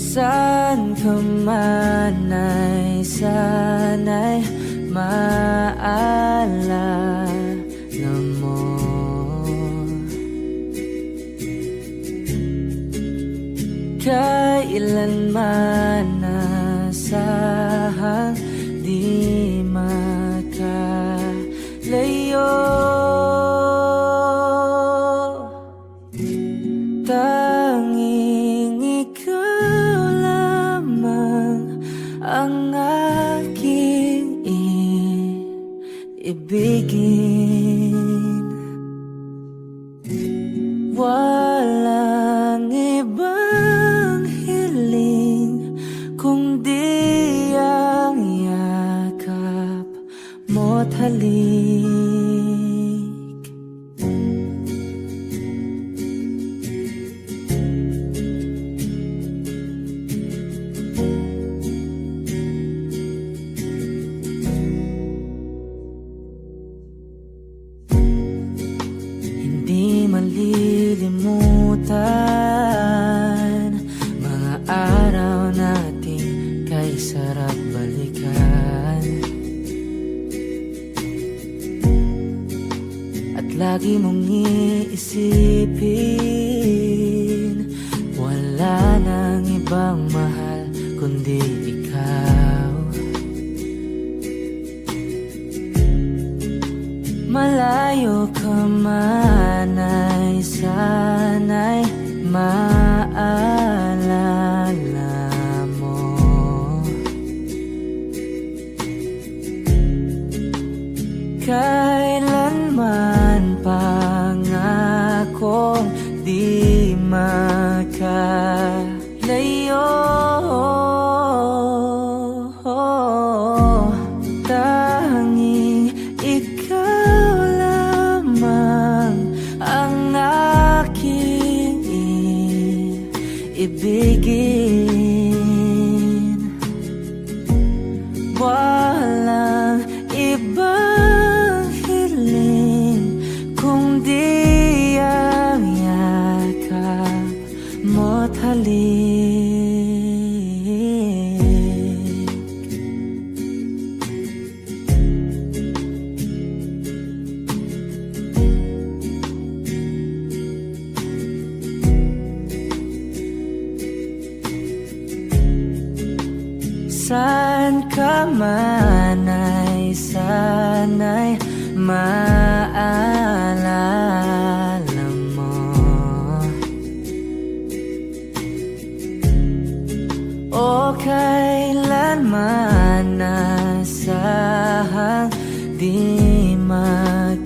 Saan ka man ay sana'y maalala mo. Kailanman nasahang di makalayo. Tanging ikaw lamang ang aking ibigin. Walang ibang hiling kundi ang yakap mo't halik. Hindi malilimutan mga araw natin kay sarap balikan. At lagi mong iisipin, wala nang ibang mahal kundi ikaw. Malayo ka man ay sana'y maalala mo. Kailanman pangakong di makalayo. Tanging ikaw lamang ang aking ibigin. Walang ibang hiling kundi ang yakap mo't halik. naman ay sana'y maalala mo. O kailanman nasahang di magkalayo.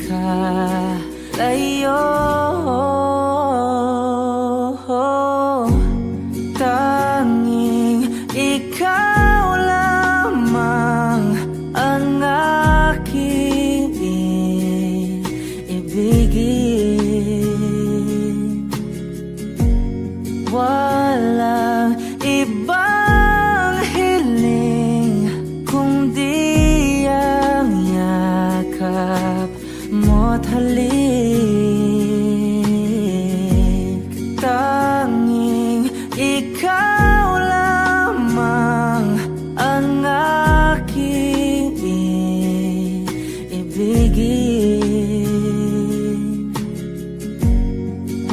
Tanging ikaw lamang ang aking ibigin. Walang ibang hiling kundi ang yakap mo't halik. Tanging ikaw lamang ang aking ibigin.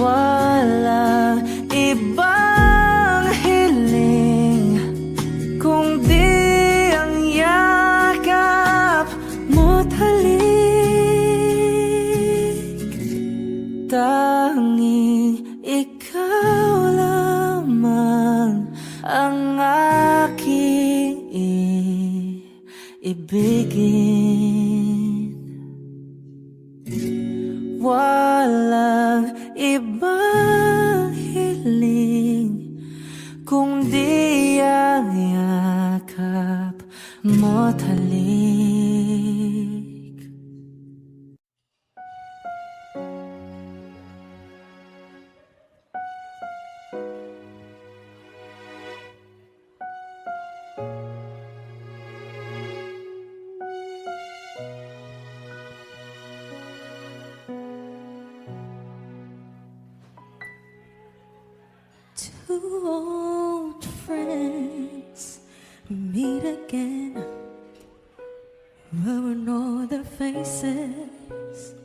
Walang ibang hiling kundi ang yakap mo't halik. Tanging ikaw lamang ang aking ibigin. Walang ibang hiling kundi ang yakap mo't halik. Two old friends meet again, rubbing all their faces,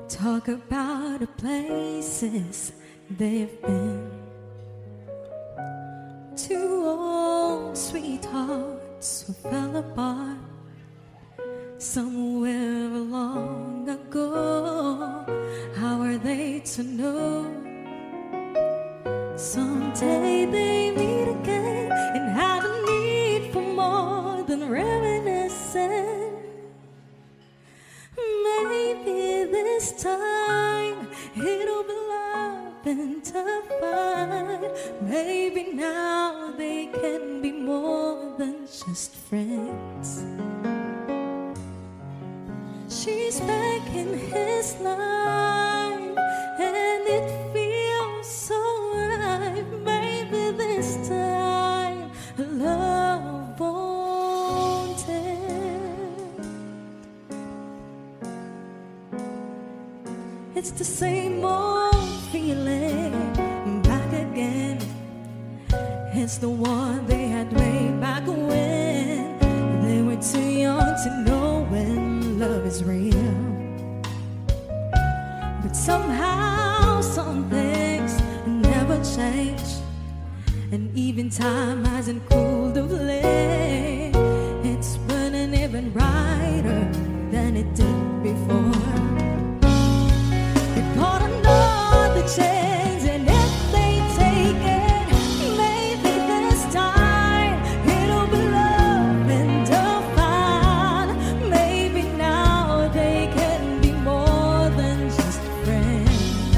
talk about the places they've been. Two old sweethearts who fell apart somewhere long ago. How are they to know? Someday they meet again and have a need for more than reminiscing. Maybe this time it'll be love and divine. Maybe now they can be more than just friends. She's back in his life and it feels so right. Maybe this time love won't end. It's the same old feeling back again. It's the one they had way back when they were too young to know when love is real. But somehow some things never change, and even time hasn't cooled of late. It's burning even brighter than it did before. They got another chance, and if they take it, maybe this time it'll be love and divine. Maybe now they can be more than just friends.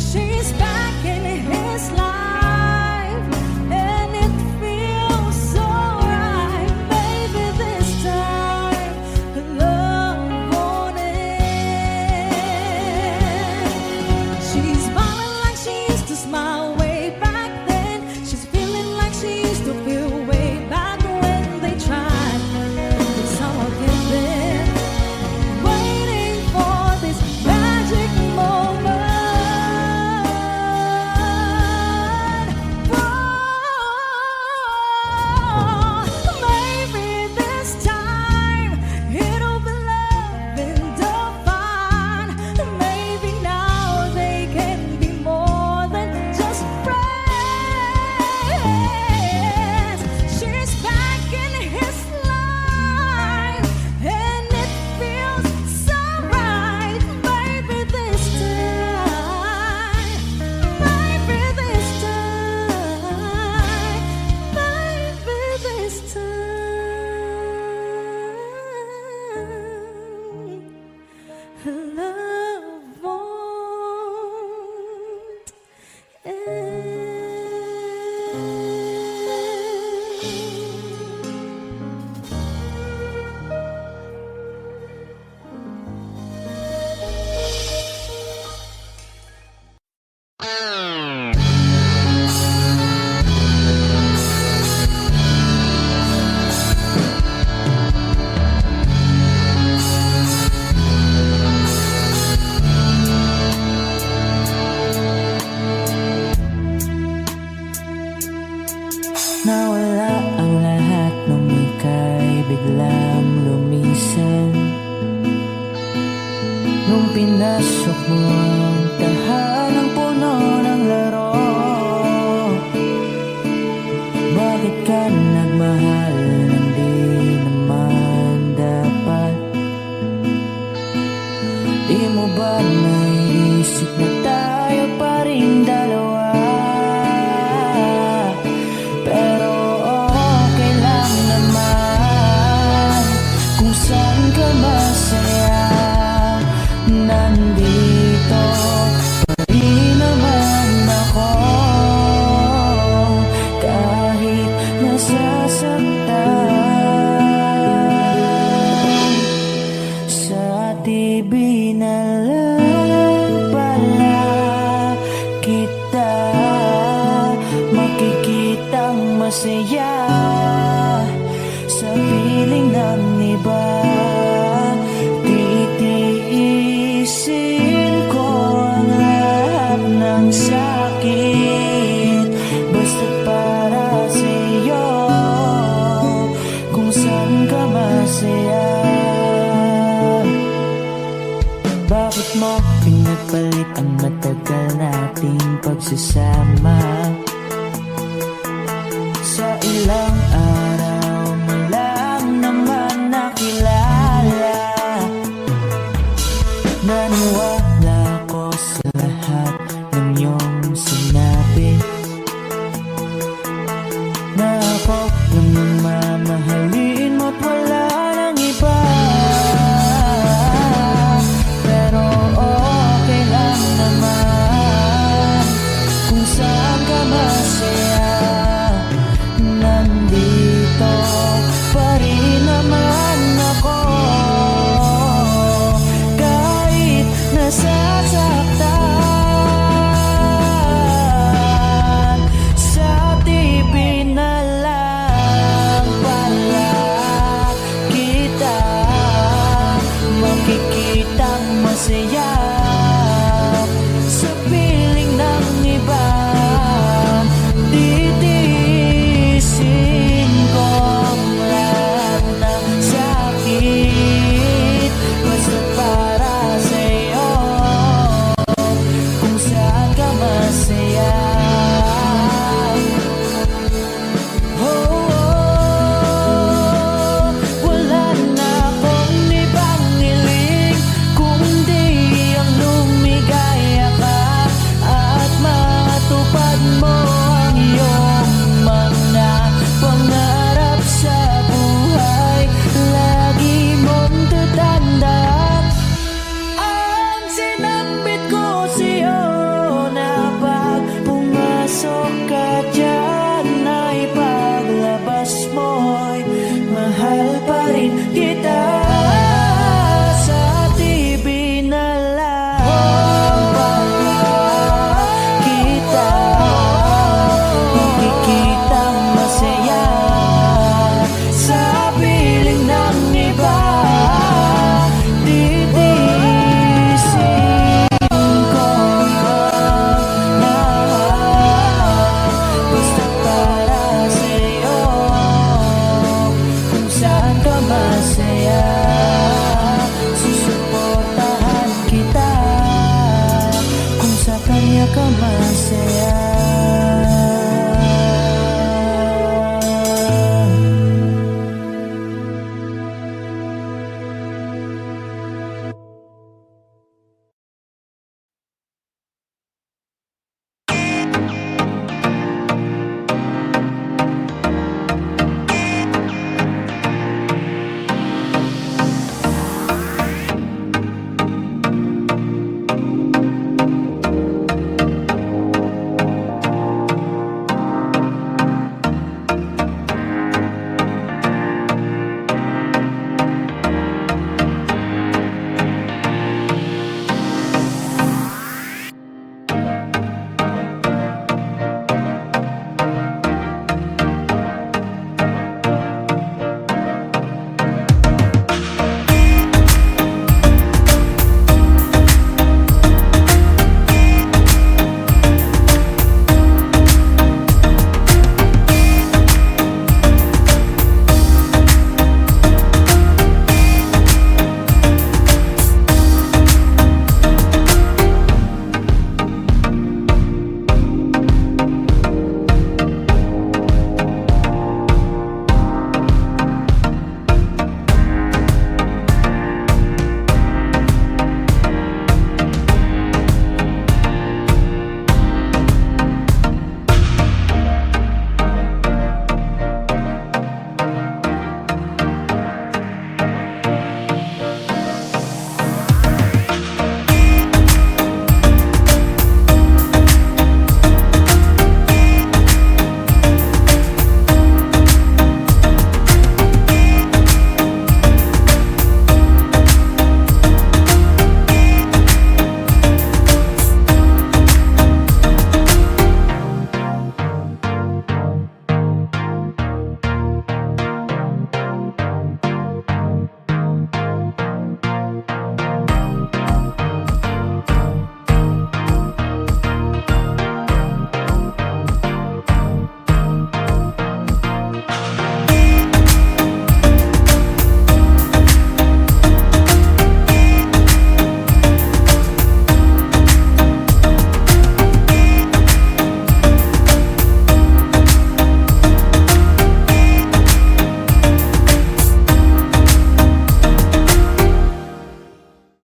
She's back in his life, and it feels Pinasok mo ang tahanang puno ng laro. Bakit ka nagmahal nang di naman dapat? Di mo ba naisip na tayo pa rin dalawa? Pero okay lang naman kung saan ka masaya. Nandito pa rin naman ako kahit nasasaktan. Sa TV na lang pala kita makikitang masaya sa piling ng iba. Titiisin ko ang lahat ng sakit basta't para sa'yo kung saan ka masaya. Bakit mo pinagpalit ang matagal nating pagsasama?